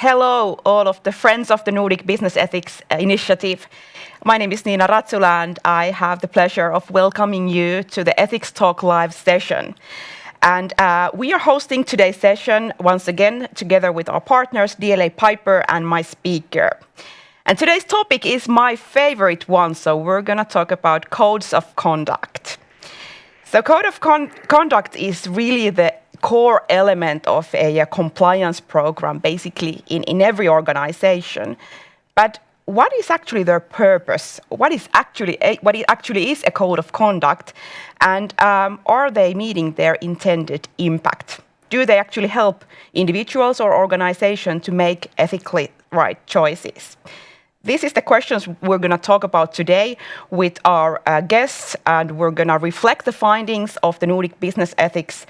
Hello, all of the friends of the Nordic Business Ethics Initiative. My name is Niina Ratsula, and I have the pleasure of welcoming you to the EthicsTalk live session. And we are hosting today's session once again together with our partners, DLA Piper and my speaker. And today's topic is my favorite one, so we're going to talk about codes of conduct. So code of conduct is really the core element of a compliance program, basically in every organization. But what is actually their purpose? What it actually is a code of conduct, and are they meeting their intended impact? Do they actually help individuals or organizations to make ethically right choices? This is the questions we're going to talk about today with our guests, and we're going to reflect the findings of the Nordic Business Ethics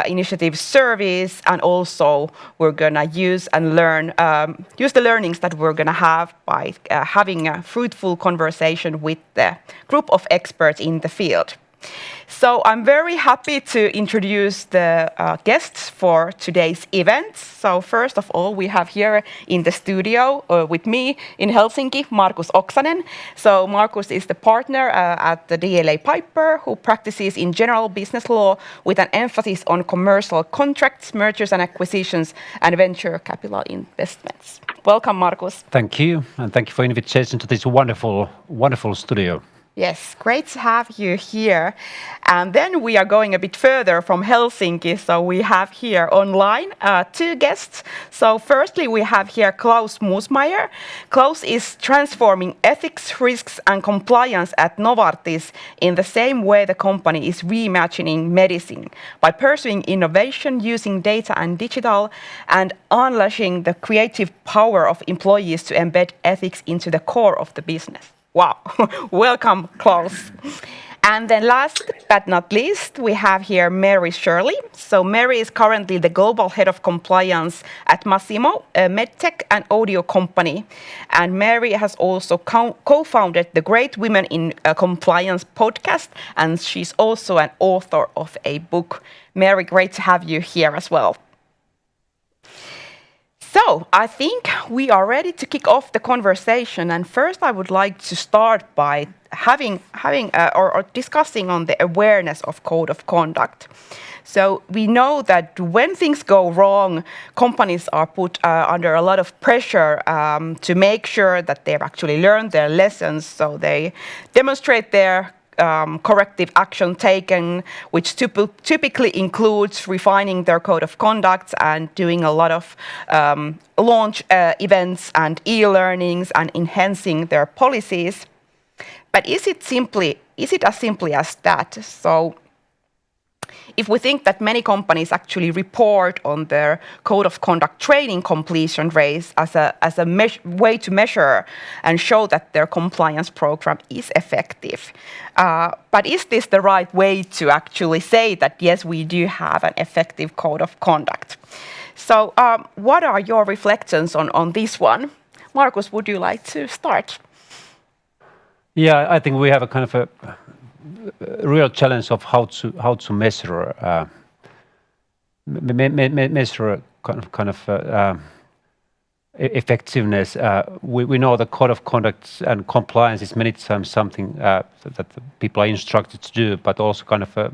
Initiative surveys, and also we're going to use the learnings that we're going to have by having a fruitful conversation with the group of experts in the field. So I'm very happy to introduce the guests for today's event. So first of all, we have here in the studio with me in Helsinki, Markus Oksanen. So Markus is the partner at the DLA Piper, who practices in general business law with an emphasis on commercial contracts, mergers and acquisitions, and venture capital investments. Welcome, Markus. Thank you, and thank you for invitation to this wonderful studio. Yes, great to have you here. And then we are going a bit further from Helsinki. So we have here online two guests. So firstly, we have here Klaus Moosmayer. Klaus is transforming ethics, risks and compliance at Novartis in the same way the company is reimagining medicine, by pursuing innovation using data and digital, and unleashing the creative power of employees to embed ethics into the core of the business. Wow, welcome, Klaus. And then last but not least, we have here Shirley. So Mary is currently the global head of compliance at Masimo, a medtech and audio company. And Mary has also co-founded the Great Women in Compliance podcast, and she's also an author of a book. Mary, great to have you here as well. So I think we are ready to kick off the conversation, and first I would like to start by having discussing on the awareness of code of conduct. So we know that when things go wrong, companies are put under a lot of pressure to make sure that they've actually learned their lessons, so they demonstrate their corrective action taken, which typically includes refining their code of conduct and doing a lot of launch events and e-learnings and enhancing their policies. But is it as simply as that? So if we think that many companies actually report on their code of conduct training completion rates as a way to measure and show that their compliance program is effective. But is this the right way to actually say that, yes, we do have an effective code of conduct? So what are your reflections on this one? Markus, would you like to start? Yeah, I think we have a kind of a real challenge of how to measure effectiveness. We know the code of conduct and compliance is many times something that the people are instructed to do, but also kind of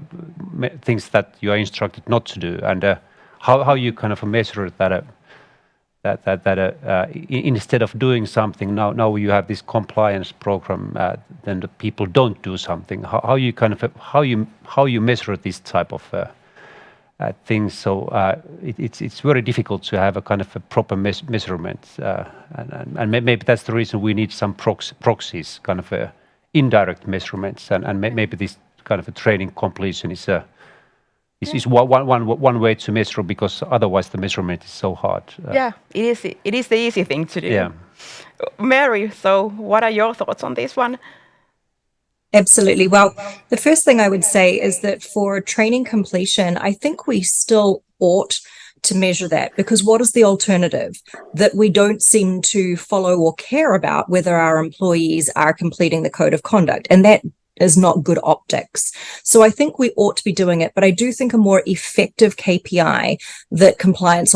things that you are instructed not to do, and how you kind of measure that. Instead of doing something, now you have this compliance program, then the people don't do something. How you measure this type of things? So it's very difficult to have a kind of a proper measurement, and maybe that's the reason we need some proxies, kind of indirect measurements, and maybe this kind of a training completion is one way to measure, because otherwise the measurement is so hard. Yeah, it is the easy thing to do. Yeah. Mary, so what are your thoughts on this one? Absolutely. Well, the first thing I would say is that for training completion, I think we still ought to measure that, because what is the alternative? That we don't seem to follow or care about whether our employees are completing the code of conduct, and that is not good optics. So I think we ought to be doing it, but I do think a more effective KPI that compliance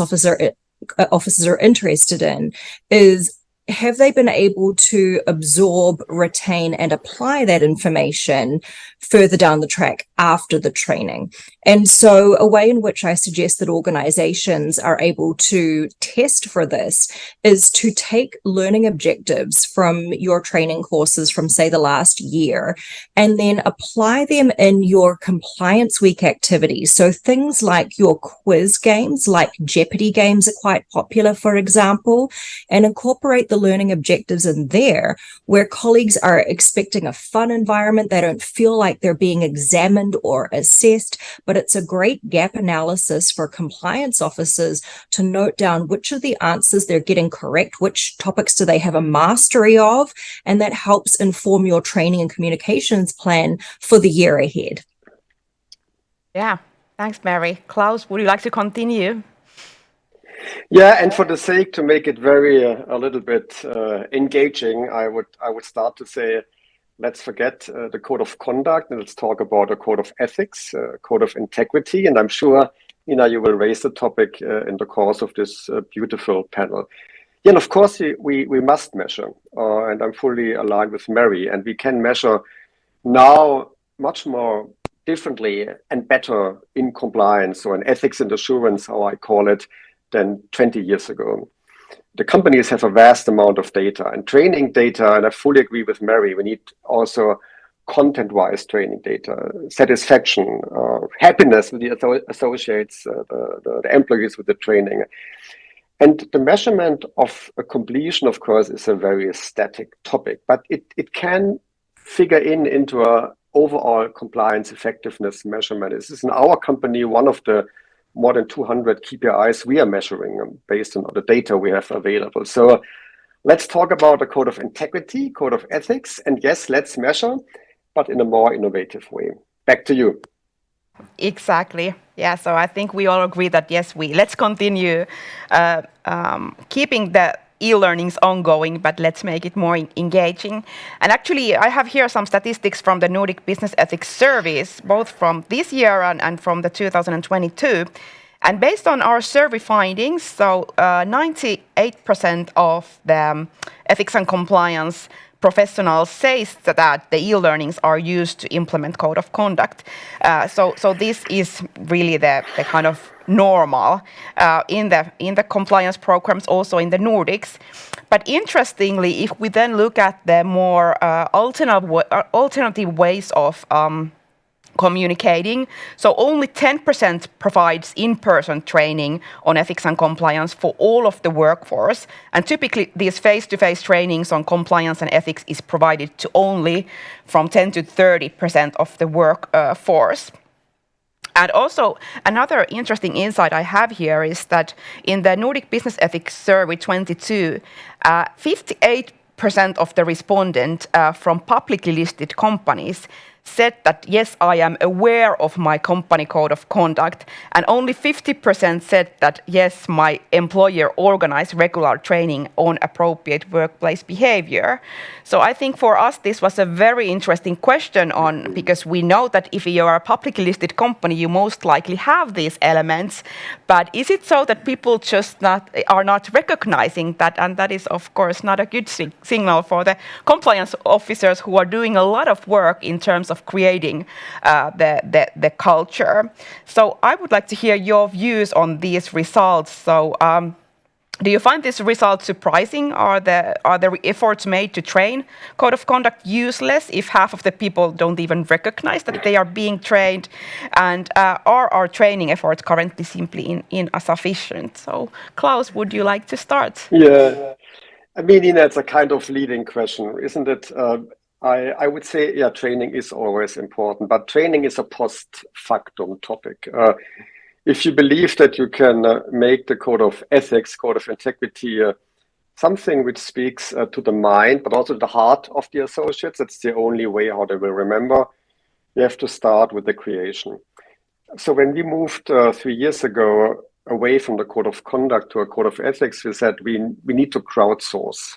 officers are interested in is, have they been able to absorb, retain, and apply that information further down the track after the training? And so a way in which I suggest that organizations are able to test for this is to take learning objectives from your training courses from, say, the last year, and then apply them in your compliance week activities. So things like your quiz games, like Jeopardy games are quite popular, for example, and incorporate the learning objectives in there, where colleagues are expecting a fun environment. They don't feel like they're being examined or assessed, but it's a great gap analysis for compliance officers to note down which of the answers they're getting correct, which topics do they have a mastery of, and that helps inform your training and communications plan for the year ahead. Yeah, thanks, Mary. Klaus, would you like to continue? Yeah, and for the sake to make it very a little bit engaging, I would start to say, let's forget the code of conduct and let's talk about a code of ethics, code of integrity. And I'm sure, Niina, you will raise the topic in the course of this beautiful panel. Yeah, and of course, we must measure, and I'm fully aligned with Mary, and we can measure now much more differently and better in compliance, or in ethics and assurance, how I call it, than 20 years ago. The companies have a vast amount of data and training data, and I fully agree with Mary, we need also content-wise training data, satisfaction, happiness with the associates, the employees with the training. And the measurement of a completion, of course, is a very static topic, but it can figure into a overall compliance effectiveness measurement. This is in our company one of the more than 200 KPIs we are measuring based on the data we have available. So let's talk about a code of integrity, code of ethics, and yes, let's measure, but in a more innovative way. Back to you. Exactly. Yeah, so I think we all agree that yes, let's continue keeping the e-learnings ongoing, but let's make it more engaging. And actually, I have here some statistics from the Nordic Business Ethics Service, both from this year and from the 2022. And based on our survey findings, so 98% of the ethics and compliance professionals says that the e-learnings are used to implement code of conduct. So this is really the kind of normal in the compliance programs, also in the Nordics. But interestingly, if we then look at the more alternative ways of communicating, so only 10% provides in-person training on ethics and compliance for all of the workforce, and typically these face-to-face trainings on compliance and ethics is provided to only from 10 to 30% of the workforce. And also, another interesting insight I have here is that in the Nordic Business Ethics Survey 22, 58% of the respondents from publicly listed companies said that, yes, I am aware of my company code of conduct, and only 50% said that, yes, my employer organized regular training on appropriate workplace behavior. So I think for us this was a very interesting question because we know that if you are a publicly listed company, you most likely have these elements, but is it so that people just are not recognizing that? And that is, of course, not a good signal for the compliance officers who are doing a lot of work in terms of creating the culture. So I would like to hear your views on these results. So do you find this result surprising? Are the efforts made to train code of conduct useless if half of the people don't even recognize that they are being trained? And are our training efforts currently simply insufficient? So Klaus, would you like to start? Yeah, I mean, Niina, it's a kind of leading question, isn't it? I would say, yeah, training is always important, but training is a post factum topic. If you believe that you can make the code of ethics, code of integrity, something which speaks to the mind, but also the heart of the associates, that's the only way how they will remember. You have to start with the creation. So when we moved 3 years ago away from the code of conduct to a code of ethics, we said we need to crowdsource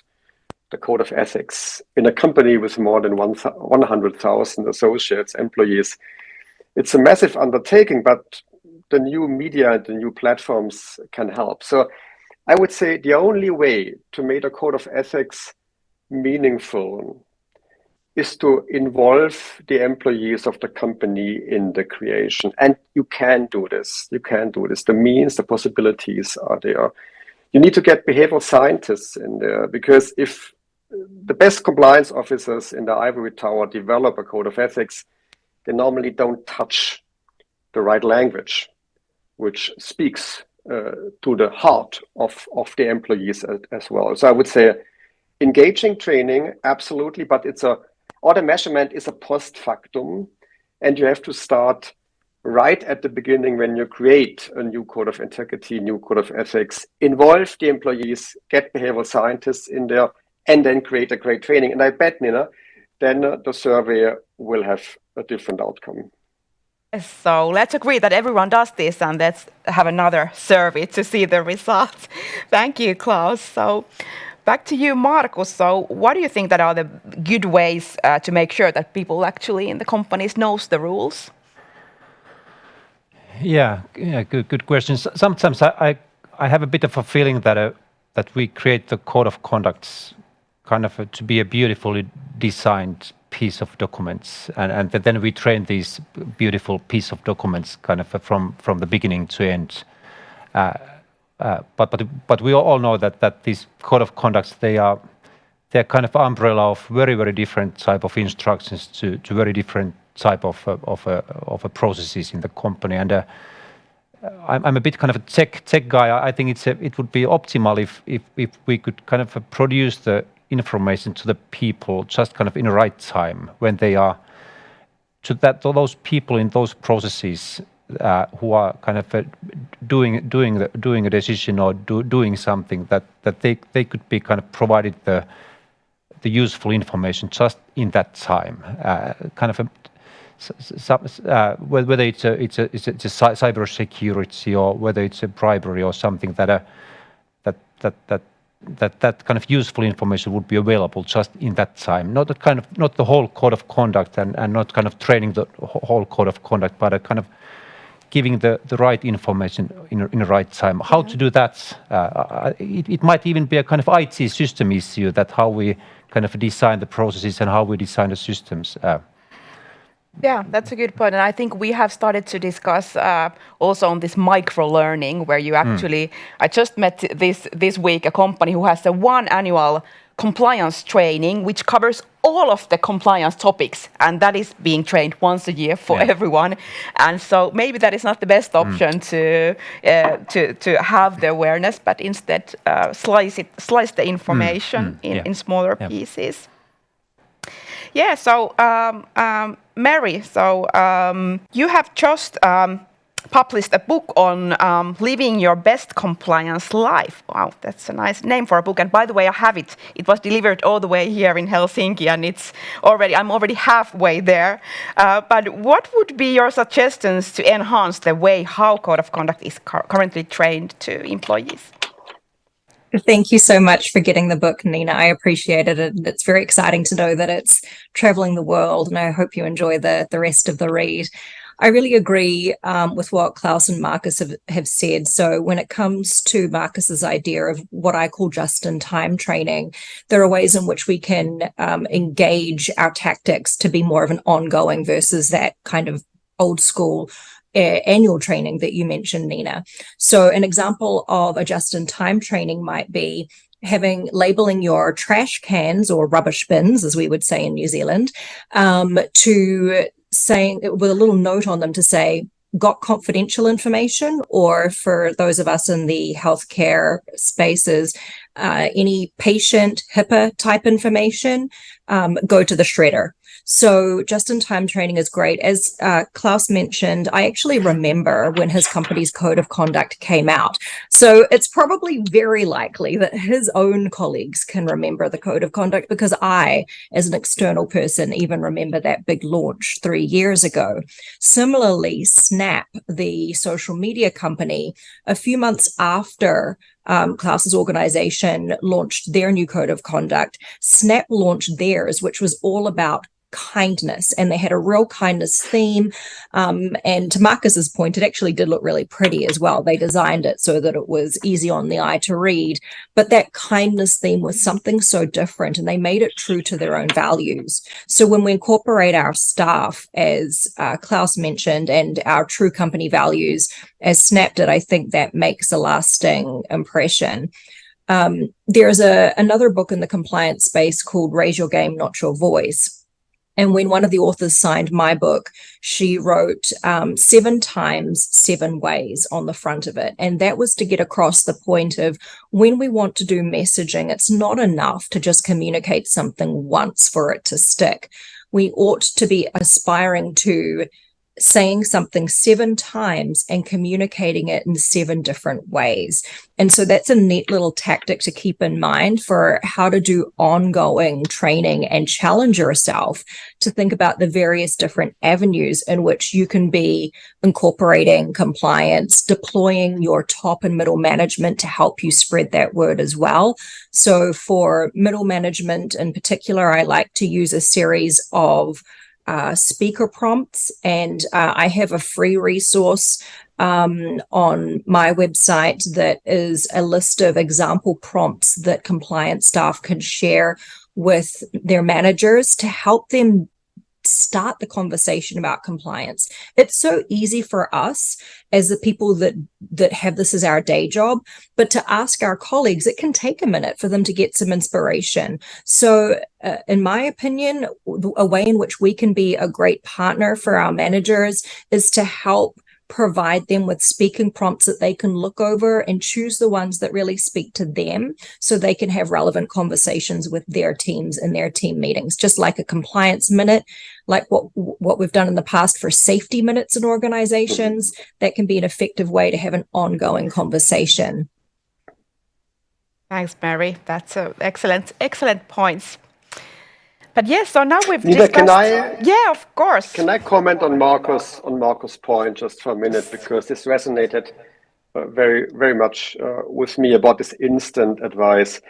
the code of ethics in a company with more than 100,000 associates, employees. It's a massive undertaking, but the new media and the new platforms can help. So I would say the only way to make a code of ethics meaningful is to involve the employees of the company in the creation. And you can do this. You can do this. The means, the possibilities are there. You need to get behavioral scientists in there, because if the best compliance officers in the ivory tower develop a code of ethics, they normally don't touch the right language, which speaks to the heart of the employees as well. So I would say engaging training, absolutely, but auto measurement is a post factum, and you have to start right at the beginning when you create a new code of integrity, new code of ethics, involve the employees, get behavioral scientists in there, and then create a great training. And I bet, Niina, then the survey will have a different outcome. So let's agree that everyone does this, and let's have another survey to see the results. Thank you, Klaus. So back to you, Markus. So what do you think that are the good ways to make sure that people actually in the companies knows the rules? Yeah, good questions. Sometimes I have a bit of a feeling that we create the code of conducts kind of to be a beautifully designed piece of documents, and then we train these beautiful piece of documents kind of from the beginning to end. But we all know that these code of conducts, they're kind of umbrella of very different type of instructions to very different type of processes in the company. And I'm a bit kind of a tech guy. I think it would be optimal if we could kind of produce the information to the people just kind of in the right time when they are to those people in those processes who are kind of doing a decision or doing something, that they could be kind of provided the useful information just in that time, kind of whether it's a cyber security or whether it's a bribery or something that kind of useful information would be available just in that time. Not the whole code of conduct and not kind of training the whole code of conduct, but a kind of giving the right information in the right time. How to do that? It might even be a kind of IT system issue, that how we kind of design the processes and how we design the systems. Yeah, that's a good point. And I think we have started to discuss also on this micro-learning, where you actually, I just met this week a company who has one annual compliance training, which covers all of the compliance topics, and that is being trained once a year for everyone. And so maybe that is not the best option to have the awareness, but instead slice the information in smaller pieces. Yeah, so Mary, so you have just published a book on living your best compliance life. Wow, that's a nice name for a book. And by the way, I have it. It was delivered all the way here in Helsinki, and I'm already halfway there. But what would be your suggestions to enhance the way how code of conduct is currently trained to employees? Thank you so much for getting the book, Niina. I appreciate it. And it's very exciting to know that it's traveling the world, and I hope you enjoy the rest of the read. I really agree with what Klaus and Markus have said. So when it comes to Markus's idea of what I call just-in-time training, there are ways in which we can engage our tactics to be more of an ongoing versus that kind of old school annual training that you mentioned, Niina. So an example of a just-in-time training might be labeling your trash cans, or rubbish bins, as we would say in New Zealand, to saying with a little note on them to say, got confidential information, or for those of us in the healthcare spaces, any patient HIPAA type information, go to the shredder. So just-in-time training is great. As Klaus mentioned, I actually remember when his company's code of conduct came out. So it's probably very likely that his own colleagues can remember the code of conduct, because I, as an external person, even remember that big launch 3 years ago. Similarly, Snap, the social media company, a few months after Klaus's organization launched their new code of conduct, Snap launched theirs, which was all about kindness, and they had a real kindness theme. And to Markus's point, it actually did look really pretty as well. They designed it so that it was easy on the eye to read, but that kindness theme was something so different, and they made it true to their own values. So when we incorporate our staff, as Klaus mentioned, and our true company values as Snap did, I think that makes a lasting impression. There's another book in the compliance space called Raise Your Game, Not Your Voice. And when one of the authors signed my book, she wrote 7 times 7 ways on the front of it. And that was to get across the point of, when we want to do messaging, it's not enough to just communicate something once for it to stick. We ought to be aspiring to saying something 7 times and communicating it in 7 different ways. And so that's a neat little tactic to keep in mind for how to do ongoing training and challenge yourself to think about the various different avenues in which you can be incorporating compliance, deploying your top and middle management to help you spread that word as well. So for middle management in particular, I like to use a series of speaker prompts, and I have a free resource on my website that is a list of example prompts that compliance staff can share with their managers to help them start the conversation about compliance. It's so easy for us as the people that have this as our day job, but to ask our colleagues, it can take a minute for them to get some inspiration. So in my opinion, a way in which we can be a great partner for our managers is to help provide them with speaking prompts that they can look over and choose the ones that really speak to them, so they can have relevant conversations with their teams in their team meetings, just like a compliance minute, like what we've done in the past for safety minutes in organizations. That can be an effective way to have an ongoing conversation. Thanks, Mary. That's excellent points. But yes, so now we've Niina, discussed. Yeah, of course. Can I comment on Markus' point just for a minute, because this resonated very, very much with me about this instant advice,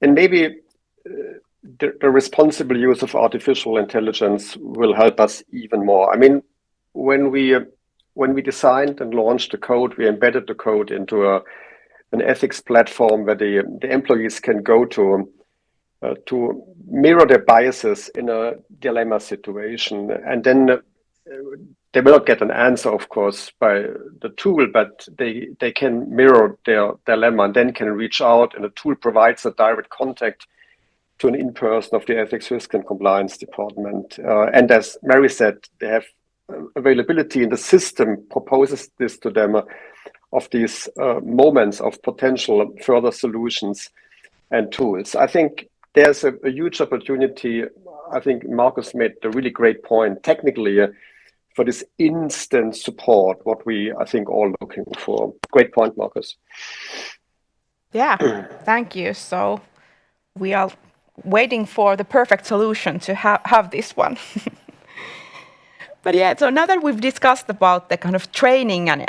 and maybe the responsible use of artificial intelligence will help us even more. I mean, when we designed and launched the code, we embedded the code into an ethics platform where the employees can go to mirror their biases in a dilemma situation. And then they will not get an answer, of course, by the tool, but they can mirror their dilemma and then can reach out, and the tool provides a direct contact to an in-person of the ethics, risk and compliance department. And as Mary said, they have availability in the system, proposes this to them of these moments of potential further solutions and tools. I think there's a huge opportunity. I think Markus made a really great point technically for this instant support, what we, I think, all looking for. Great point, Markus. Yeah, thank you. So we are waiting for the perfect solution to have this one. But yeah, so now that we've discussed about the kind of training and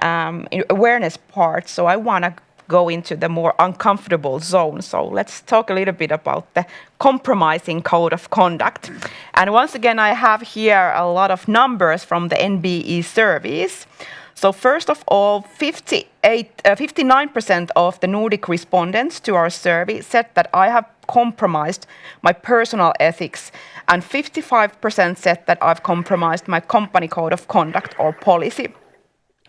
awareness part, so I want to go into the more uncomfortable zone. So let's talk a little bit about the compromising code of conduct. And once again, I have here a lot of numbers from the NBE surveys. So first of all, 59% of the Nordic respondents to our survey said that I have compromised my personal ethics, and 55% said that I've compromised my company code of conduct or policy.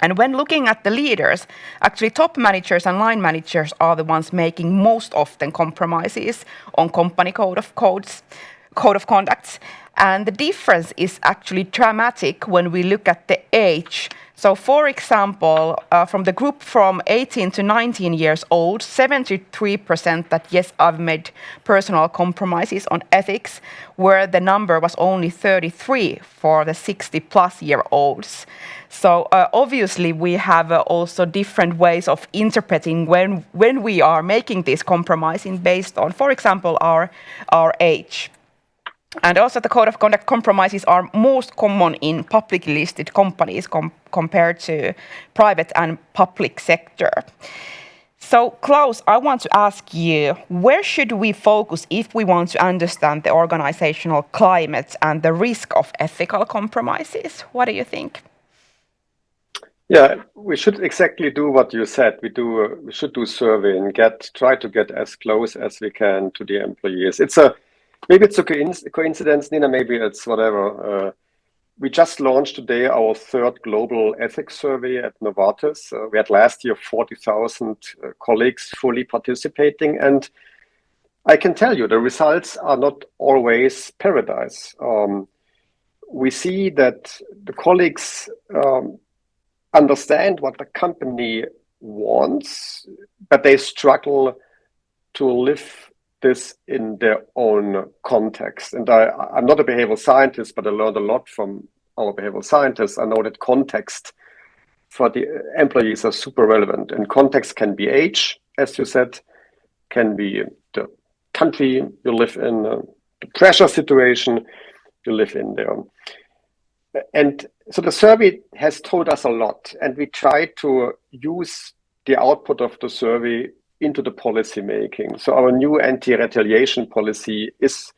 And when looking at the leaders, actually top managers and line managers are the ones making most often compromises on company code of conducts. And the difference is actually dramatic when we look at the age. So for example, from the group from 18 to 19 years old, 73% that yes, I've made personal compromises on ethics, where the number was only 33 for the 60-plus-year-olds. So obviously we have also different ways of interpreting when we are making this compromising based on, for example, our age. And also the code of conduct compromises are most common in publicly listed companies compared to private and public sector. So, Klaus, I want to ask you, where should we focus if we want to understand the organizational climate and the risk of ethical compromises? What do you think? Yeah, we should exactly do what you said. We should do survey and try to get as close as we can to the employees. Maybe it's a coincidence, Niina. Maybe it's whatever. We just launched today our third global ethics survey at Novartis. We had last year 40,000 colleagues fully participating, and I can tell you the results are not always paradise. We see that the colleagues understand what the company wants, but they struggle to live this in their own context. And I'm not a behavioral scientist, but I learned a lot from our behavioral scientists. I know that context for the employees are super relevant. And context can be age, as you said, can be the country you live in, the pressure situation you live in there. And so the survey has told us a lot, and we try to use the output of the survey into the policy making. So our new anti-retaliation policy is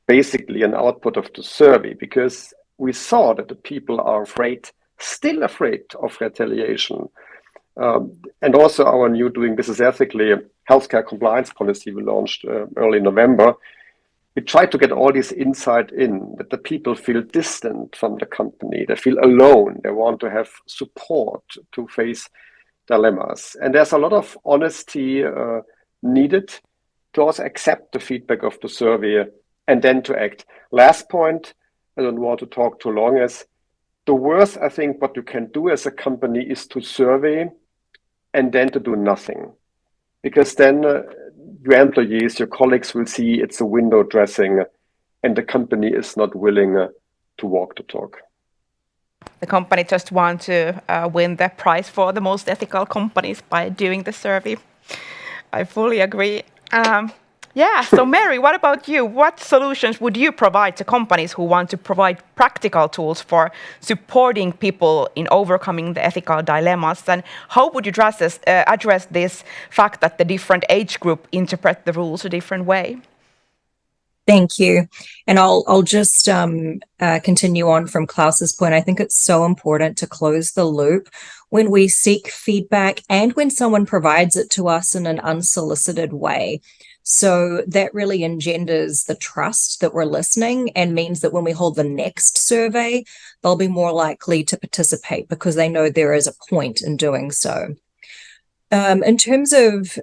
basically an output of the survey, because we saw that the people are still afraid of retaliation. And also our new Doing Business Ethically healthcare compliance policy we launched early November. We try to get all this insight in, that the people feel distant from the company, they feel alone, they want to have support to face dilemmas. And there's a lot of honesty needed to also accept the feedback of the survey and then to act. Last point, I don't want to talk too long, is the worst, I think, what you can do as a company is to survey and then to do nothing. Because then your employees, your colleagues will see it's a window dressing and the company is not willing to walk the talk. The company just wants to win the prize for the most ethical companies by doing the survey. I fully agree. So Mary, what about you? What solutions would you provide to companies who want to provide practical tools for supporting people in overcoming the ethical dilemmas? And how would you address this fact that the different age group interpret the rules a different way? Thank you. And I'll just continue on from Klaus's point. I think it's so important to close the loop when we seek feedback and when someone provides it to us in an unsolicited way. So that really engenders the trust that we're listening and means that when we hold the next survey, they'll be more likely to participate because they know there is a point in doing so. In terms of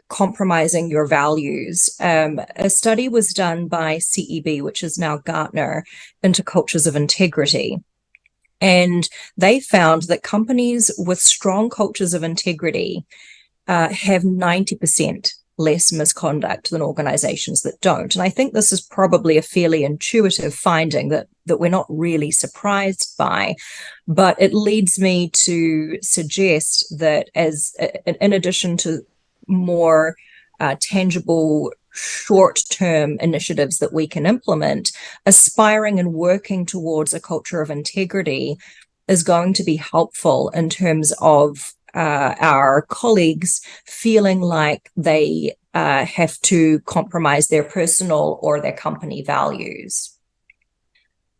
compromising your values, a study was done by CEB, which is now Gartner, into cultures of integrity. And they found that companies with strong cultures of integrity have 90% less misconduct than organizations that don't. And I think this is probably a fairly intuitive finding that we're not really surprised by, but it leads me to suggest that in addition to more tangible short-term initiatives that we can implement, aspiring and working towards a culture of integrity is going to be helpful in terms of our colleagues feeling like they have to compromise their personal or their company values.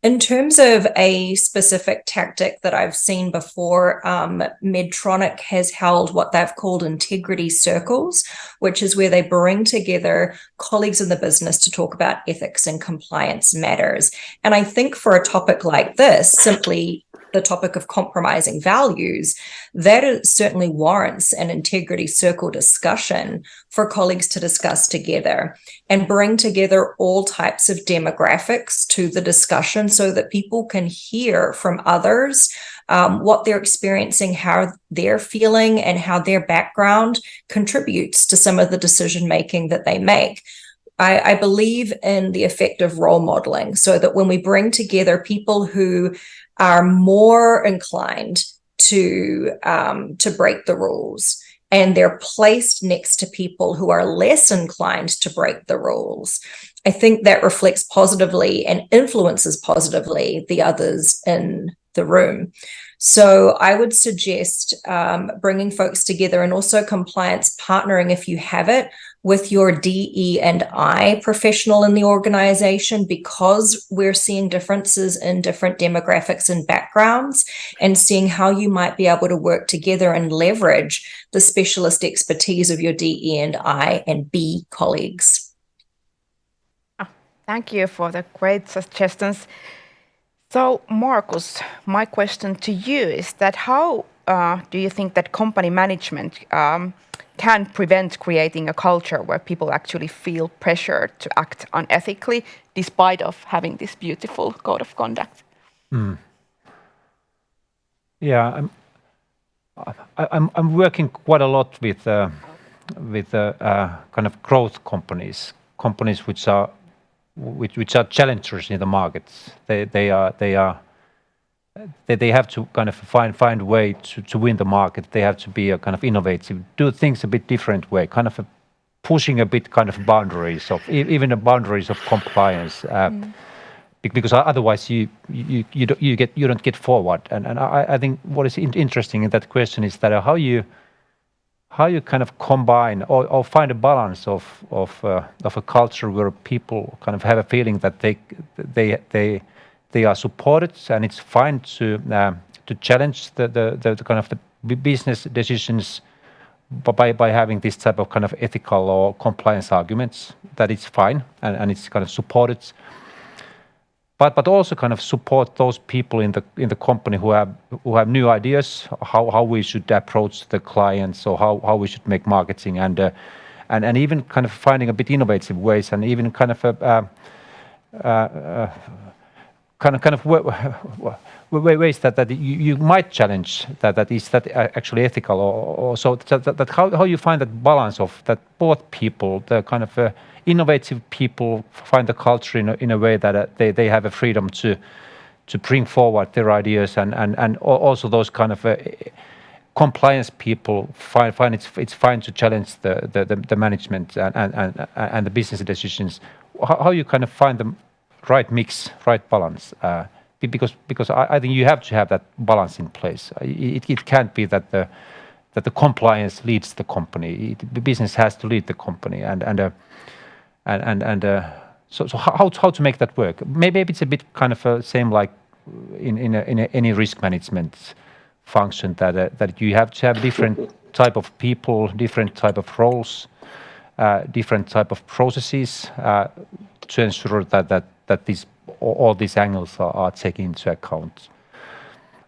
In terms of a specific tactic that I've seen before, Medtronic has held what they've called integrity circles, which is where they bring together colleagues in the business to talk about ethics and compliance matters. And I think for a topic like this, simply the topic of compromising values, that certainly warrants an integrity circle discussion for colleagues to discuss together and bring together all types of demographics to the discussion so that people can hear from others what they're experiencing, how they're feeling, and how their background contributes to some of the decision making that they make. I believe in the effect of role modeling, so that when we bring together people who are more inclined to break the rules, and they're placed next to people who are less inclined to break the rules, I think that reflects positively and influences positively the others in the room. So I would suggest bringing folks together, and also compliance partnering, if you have it, with your DE&I professional in the organization, because we're seeing differences in different demographics and backgrounds, and seeing how you might be able to work together and leverage the specialist expertise of your DE&I and B colleagues. Thank you for the great suggestions. So, Markus, my question to you is that how do you think that company management can prevent creating a culture where people actually feel pressured to act unethically despite of having this beautiful code of conduct? Yeah, I'm working quite a lot with kind of growth companies which are challengers in the markets. They have to kind of find a way to win the market. They have to be a kind of innovative, do things a bit different way, kind of pushing a bit kind of boundaries of even the boundaries of compliance. Because otherwise you don't get forward. And I think what is interesting in that question is that how you kind of combine or find a balance of a culture where people kind of have a feeling that they are supported, and it's fine to challenge the kind of the business decisions by having this type of kind of ethical or compliance arguments, that it's fine and it's kind of supported. But also kind of support those people in the company who have new ideas, how we should approach the clients, or how we should make marketing, and even kind of finding a bit innovative ways, and even kind of ways that you might challenge that is that actually ethical, or so that how you find that balance of that both people, the kind of innovative people, find the culture in a way that they have a freedom to bring forward their ideas, and also those kind of compliance people find it's fine to challenge the management and the business decisions. How you kind of find the right mix, right balance, because I think you have to have that balance in place. It can't be that the compliance leads the company. The business has to lead the company, so how to make that work? Maybe it's a bit kind of same like in any risk management function, that you have to have different type of people, different type of roles, different type of processes to ensure that all these angles are taken into account.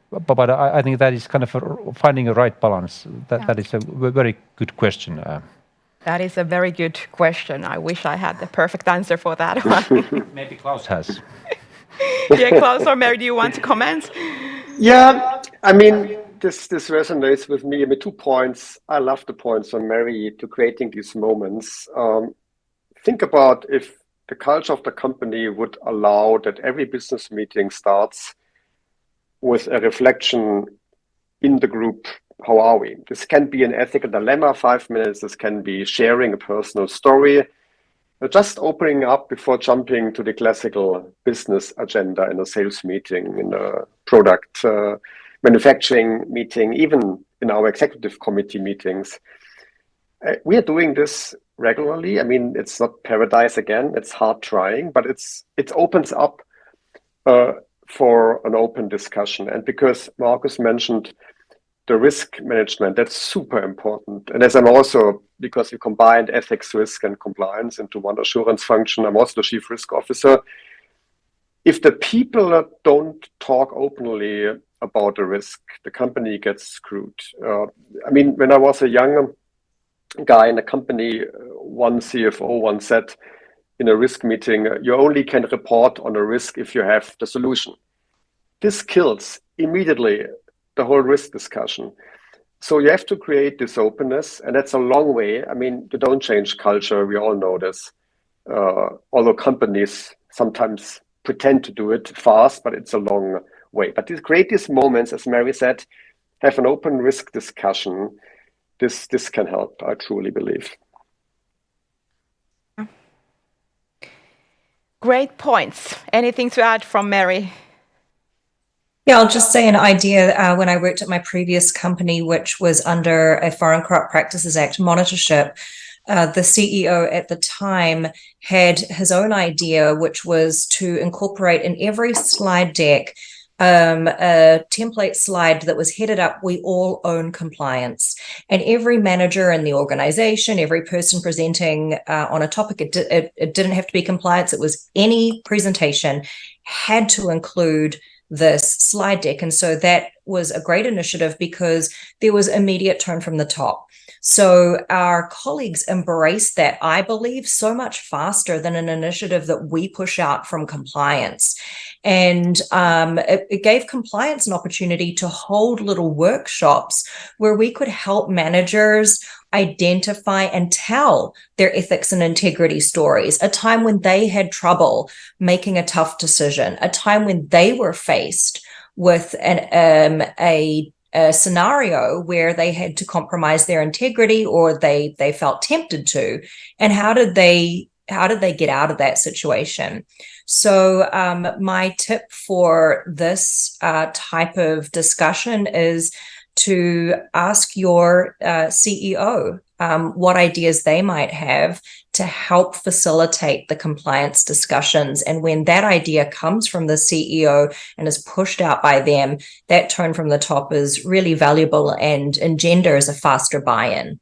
But I think that is kind of finding a right balance. That is a very good question. That is a very good question. I wish I had the perfect answer for that one. Maybe Klaus has. Yeah, Klaus or Mary, do you want to comment? Yeah, I mean, this resonates with me. I mean, 2 points. I love the points from Mary to creating these moments. Think about if the culture of the company would allow that every business meeting starts with a reflection in the group. How are we? This can be an ethical dilemma, 5 minutes. This can be sharing a personal story, just opening up before jumping to the classical business agenda in a sales meeting, in a product manufacturing meeting, even in our executive committee meetings. We are doing this regularly. I mean, it's not paradise again. It's hard trying, but it opens up for an open discussion. And because Markus mentioned the risk management, that's super important. And as I'm also, because we combined ethics, risk, and compliance into one assurance function, I'm also the chief risk officer. If the people don't talk openly about the risk, the company gets screwed. I mean, when I was a young guy in a company, one CFO once said in a risk meeting, you only can report on a risk if you have the solution. This kills immediately the whole risk discussion. So you have to create this openness, and that's a long way. I mean, you don't change culture. We all know this. Although companies sometimes pretend to do it fast, but it's a long way. But to create these moments, as Mary said, have an open risk discussion. This can help, I truly believe. Great points. Anything to add from Mary? Yeah, I'll just say an idea. When I worked at my previous company, which was under a Foreign Corrupt Practices Act monitorship, the CEO at the time had his own idea, which was to incorporate in every slide deck a template slide that was headed up, "We all own compliance." And every manager in the organization, every person presenting on a topic, it didn't have to be compliance, it was any presentation, had to include this slide deck. And so that was a great initiative because there was immediate tone from the top. So our colleagues embraced that, I believe, so much faster than an initiative that we push out from compliance. And it gave compliance an opportunity to hold little workshops where we could help managers identify and tell their ethics and integrity stories, a time when they had trouble making a tough decision, a time when they were faced with a scenario where they had to compromise their integrity or they felt tempted to, and how did they get out of that situation? So my tip for this type of discussion is to ask your CEO what ideas they might have to help facilitate the compliance discussions. And when that idea comes from the CEO and is pushed out by them, that tone from the top is really valuable and engenders a faster buy-in.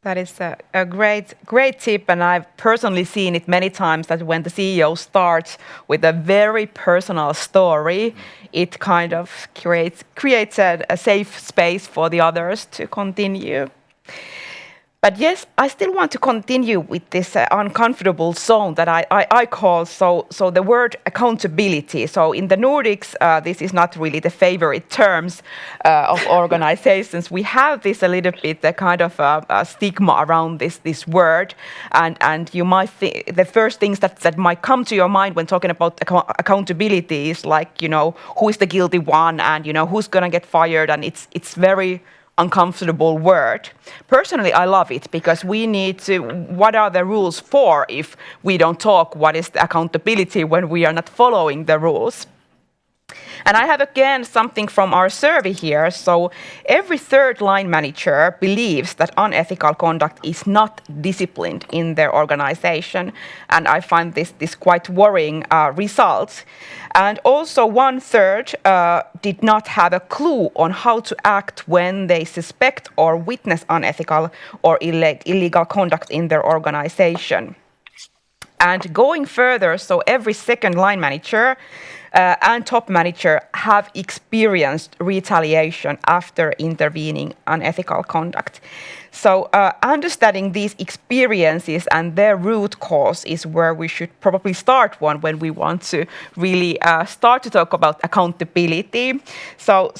That is a great tip, and I've personally seen it many times that when the CEO starts with a very personal story, it kind of creates a safe space for the others to continue. But yes, I still want to continue with this uncomfortable zone that I call so the word accountability. So in the Nordics, this is not really the favorite terms of organizations. We have this a little bit the kind of stigma around this word, and you might think the first things that might come to your mind when talking about accountability is like, who is the guilty one, and who's gonna get fired, and it's very uncomfortable word. Personally, I love it because we need to, what are the rules for if we don't talk? What is the accountability when we are not following the rules? And I have again something from our survey here. So every third line manager believes that unethical conduct is not disciplined in their organization. And I find this quite worrying result. And also 1/3 did not have a clue on how to act when they suspect or witness unethical or illegal conduct in their organization. And going further, so every second line manager and top manager have experienced retaliation after intervening unethical conduct. So understanding these experiences and their root cause is where we should probably start when we want to really start to talk about accountability. So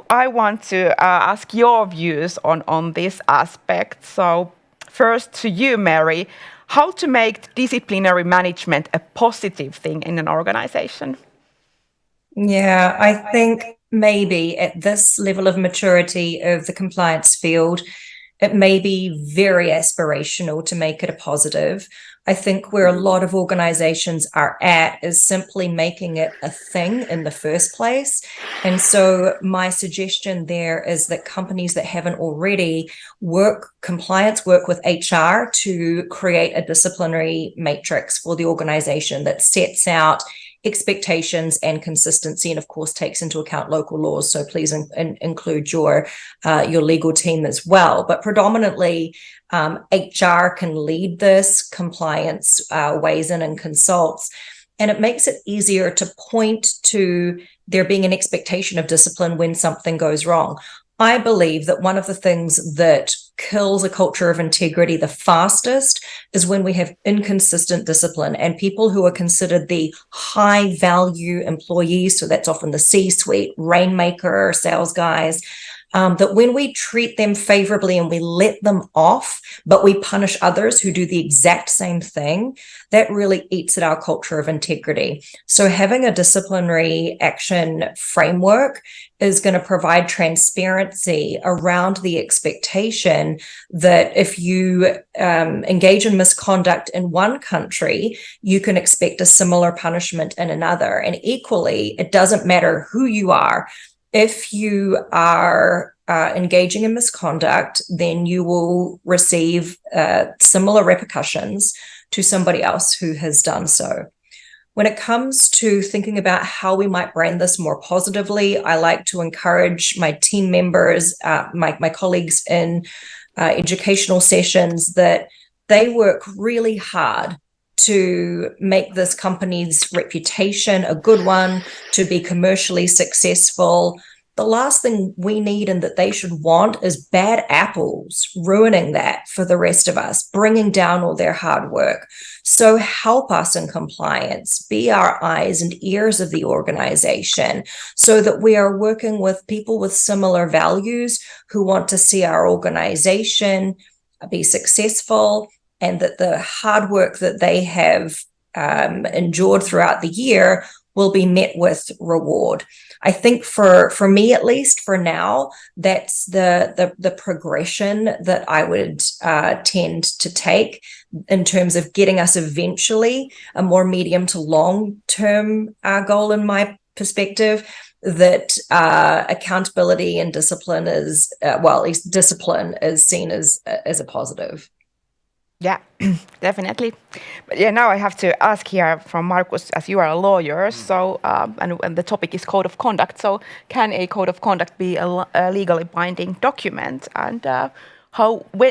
I want to ask your views on this aspect. So first to you, Mary, how to make disciplinary management a positive thing in an organization? Yeah, I think maybe at this level of maturity of the compliance field, it may be very aspirational to make it a positive. I think where a lot of organizations are at is simply making it a thing in the first place. And so my suggestion there is that companies that haven't already work with HR to create a disciplinary matrix for the organization that sets out expectations and consistency, and of course takes into account local laws. So please include your legal team as well. But predominantly, HR can lead this, compliance weighs in and consults, and it makes it easier to point to there being an expectation of discipline when something goes wrong. I believe that one of the things that kills a culture of integrity the fastest is when we have inconsistent discipline, and people who are considered the high value employees, so that's often the C-suite, rainmaker, sales guys, that when we treat them favorably and we let them off, but we punish others who do the exact same thing, that really eats at our culture of integrity. So having a disciplinary action framework is going to provide transparency around the expectation that if you engage in misconduct in one country, you can expect a similar punishment in another. And equally, it doesn't matter who you are. If you are engaging in misconduct, then you will receive similar repercussions to somebody else who has done so. When it comes to thinking about how we might brand this more positively, I like to encourage my team members, my colleagues in educational sessions, that they work really hard to make this company's reputation a good one, to be commercially successful. The last thing we need and that they should want is bad apples ruining that for the rest of us, bringing down all their hard work. So help us in compliance, be our eyes and ears of the organization, so that we are working with people with similar values who want to see our organization be successful, and that the hard work that they have endured throughout the year will be met with reward. I think for me, at least for now, that's the progression that I would tend to take in terms of getting us eventually a more medium to long-term goal in my perspective, that accountability and discipline is, at least discipline is seen as a positive. Yeah, definitely. But yeah, now I have to ask here from Markus, as you are a lawyer, so and the topic is code of conduct. So can a code of conduct be a legally binding document? And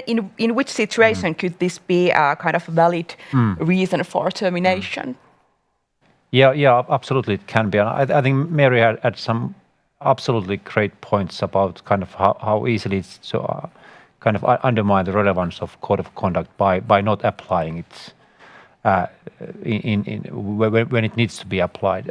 in which situation could this be a kind of valid reason for termination? Yeah, absolutely it can be. And I think Mary had some absolutely great points about kind of how easily it's so kind of undermine the relevance of code of conduct by not applying it when it needs to be applied.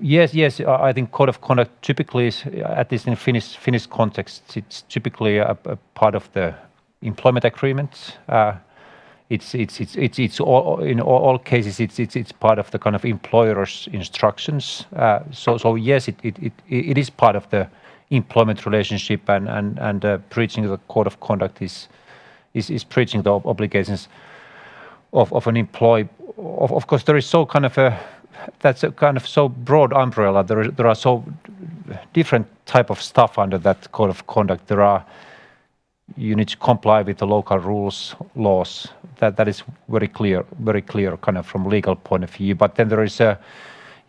Yes, I think code of conduct typically is, at least in Finnish context, it's typically a part of the employment agreement. It's all, in all cases it's part of the kind of employer's instructions. So yes, it is part of the employment relationship, and breaching the code of conduct is breaching the obligations of an employee. Of course, there is so kind of that's a kind of so broad umbrella. There are so different type of stuff under that code of conduct. You need to comply with the local rules, laws. That is very clear kind of from legal point of view. But then there is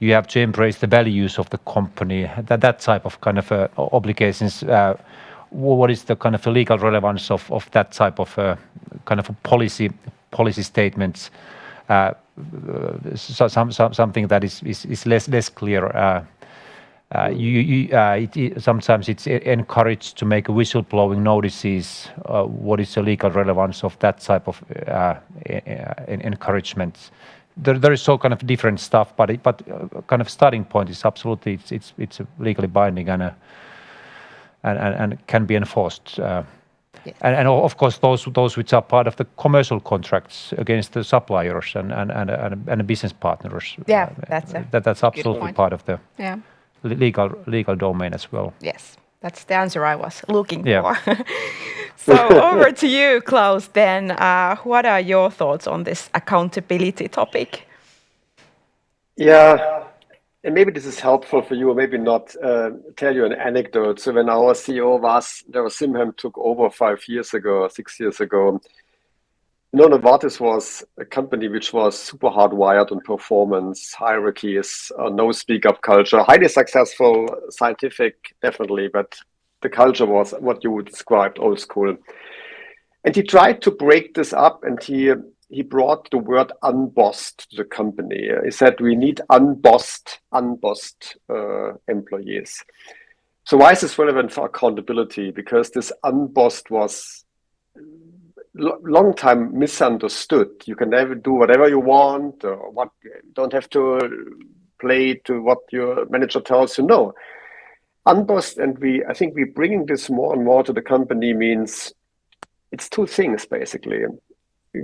you have to embrace the values of the company. That type of kind of obligations. What is the kind of legal relevance of that type of kind of policy statements? Something that is less clear. Sometimes it's encouraged to make whistleblowing notices. What is the legal relevance of that type of encouragement? There is so kind of different stuff, but kind of starting point is absolutely it's legally binding and can be enforced. Yes. And of course those which are part of the commercial contracts against the suppliers and business partners. Yeah, that's absolutely part of the legal domain as well. Yes, that's the answer I was looking for. So over to you, Klaus, then. What are your thoughts on this accountability topic? Yeah, and maybe this is helpful for you, or maybe not. Tell you an anecdote. So when our CEO Simham took over 6 years ago, Novartis was a company which was super hardwired on performance, hierarchies, no speak-up culture, highly successful, scientific, definitely, but the culture was what you would describe old school. And he tried to break this up, and he brought the word unbossed to the company. He said, we need unbossed employees. So why is this relevant for accountability? Because this unbossed was long time misunderstood. You can never do whatever you want, or don't have to play to what your manager tells you. No. Unbossed, and I think we're bringing this more and more to the company, means it's two things basically.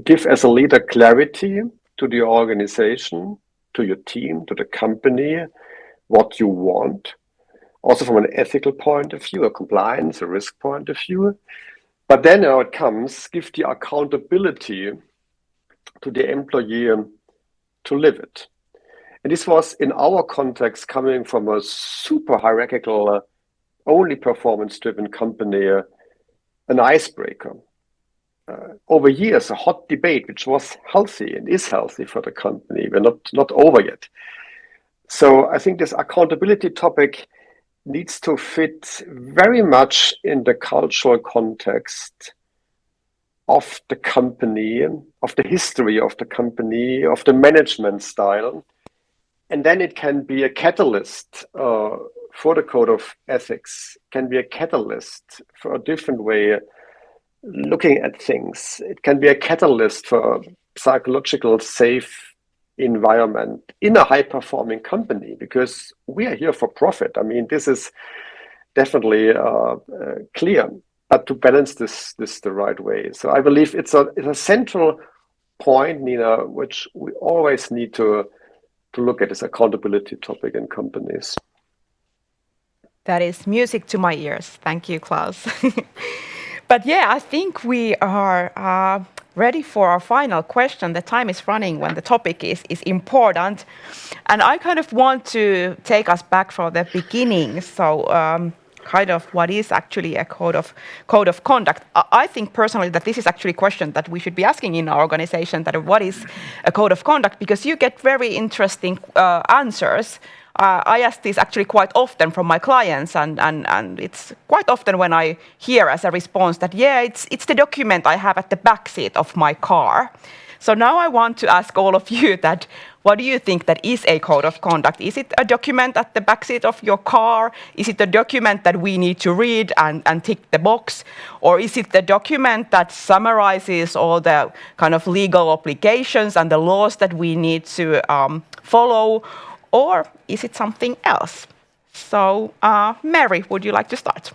Give as a leader clarity to the organization, to your team, to the company, what you want, also from an ethical point of view, a compliance, a risk point of view. But then now it comes, give the accountability to the employee to live it. And this was in our context coming from a super hierarchical, only performance-driven company, an icebreaker. Over years, a hot debate, which was healthy and is healthy for the company. We're not over yet. So I think this accountability topic needs to fit very much in the cultural context of the company, of the history of the company, of the management style. And then it can be a catalyst for the code of ethics, can be a catalyst for a different way looking at things. It can be a catalyst for psychological safe environment in a high-performing company, because we are here for profit. I mean, this is definitely clear, but to balance this the right way. So I believe it's a central point, Niina, which we always need to look at, this accountability topic in companies. That is music to my ears. Thank you, Klaus. But yeah, I think we are ready for our final question. The time is running when the topic is important. And I kind of want to take us back from the beginning. So kind of what is actually a code of conduct. I think personally that this is actually a question that we should be asking in our organization, that what is a code of conduct? Because you get very interesting answers. I ask this actually quite often from my clients, and it's quite often when I hear as a response that, yeah, it's the document I have at the back seat of my car. So now I want to ask all of you that, what do you think that is a code of conduct? Is it a document at the back seat of your car? Is it a document that we need to read and tick the box? Or is it the document that summarizes all the kind of legal obligations and the laws that we need to follow? Or is it something else? So, Mary, would you like to start?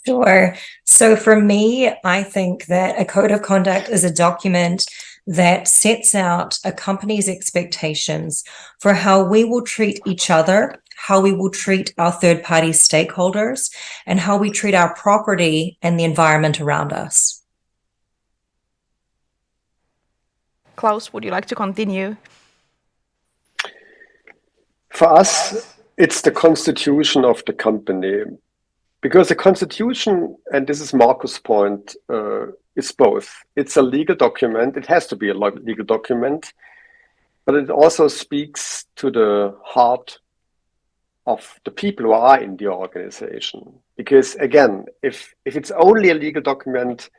Sure. So for me, I think that a code of conduct is a document that sets out a company's expectations for how we will treat each other, how we will treat our third-party stakeholders, and how we treat our property and the environment around us. Klaus, would you like to continue? For us, it's the constitution of the company. Because the constitution, and this is Markus' point, is both. It's a legal document. It has to be a legal document, but it also speaks to the heart of the people who are in the organization. Because again, if it's only a legal document,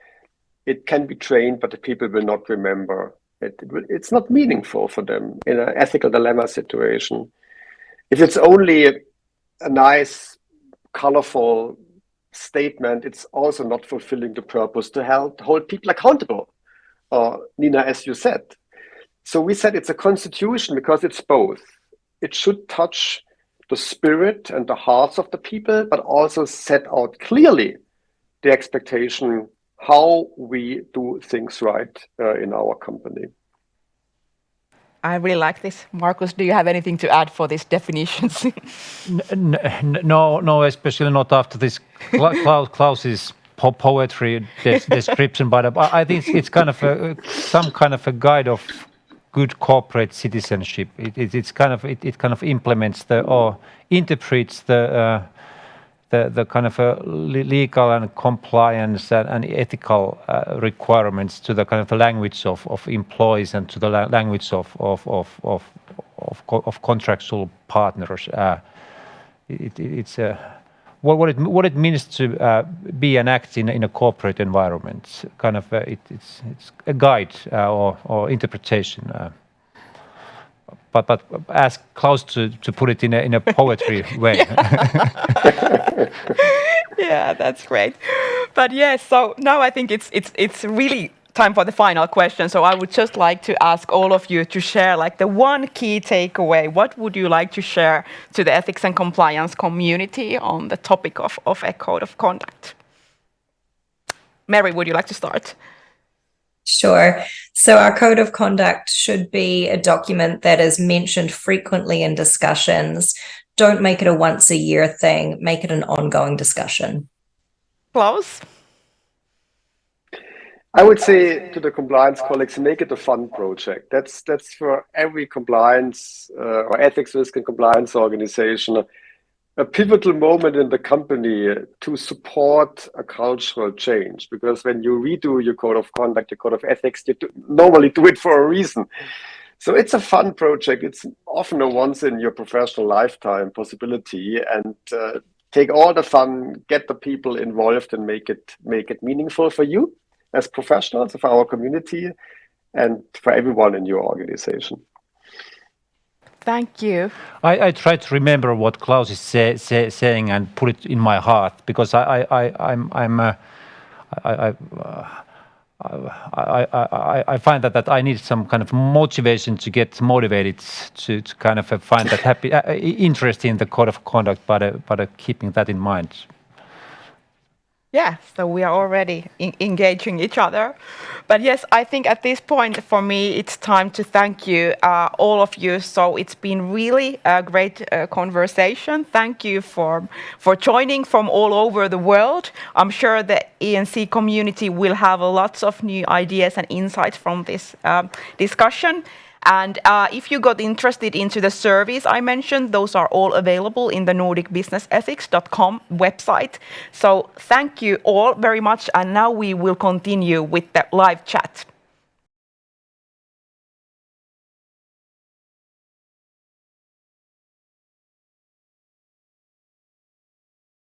it can be trained, but the people will not remember it. It's not meaningful for them in an ethical dilemma situation. If it's only a nice, colorful statement, it's also not fulfilling the purpose to hold people accountable. Niina, as you said. So we said it's a constitution because it's both. It should touch the spirit and the hearts of the people, but also set out clearly the expectation how we do things right in our company. I really like this. Markus, do you have anything to add for these definitions? No, especially not after this Klaus's poetry description, but I think it's kind of some kind of a guide of good corporate citizenship. It kind of implements or interprets the kind of legal and compliance and ethical requirements to the kind of the language of employees and to the language of contractual partners. It's what it means to be and act in a corporate environment. Kind of it's a guide or interpretation. But ask Klaus to put it in a poetry way. Yeah, that's great. But yes, so now I think it's really time for the final question. So I would just like to ask all of you to share like the one key takeaway. What would you like to share to the ethics and compliance community on the topic of a code of conduct? Mary, would you like to start? Sure. So our code of conduct should be a document that is mentioned frequently in discussions. Don't make it a once a year thing, make it an ongoing discussion. Klaus? I would say to the compliance colleagues, make it a fun project. That's for every compliance or ethics, risk and compliance organization, a pivotal moment in the company to support a cultural change. Because when you redo your code of conduct, your code of ethics, you normally do it for a reason. So it's a fun project. It's often a once in your professional lifetime possibility, and take all the fun, get the people involved, and make it meaningful for you as professionals, for our community, and for everyone in your organization. Thank you. I try to remember what Klaus is saying and put it in my heart, because I find that I need some kind of motivation to get motivated to kind of find that happy interest in the code of conduct, but keeping that in mind. Yeah, so we are already engaging each other. But yes, I think at this point for me, it's time to thank you, all of you. So it's been really a great conversation. Thank you for joining from all over the world. I'm sure the ENC community will have lots of new ideas and insights from this discussion. And if you got interested into the surveys I mentioned, those are all available in the nordicbusinessethics.com website. So thank you all very much. And now we will continue with the live chat.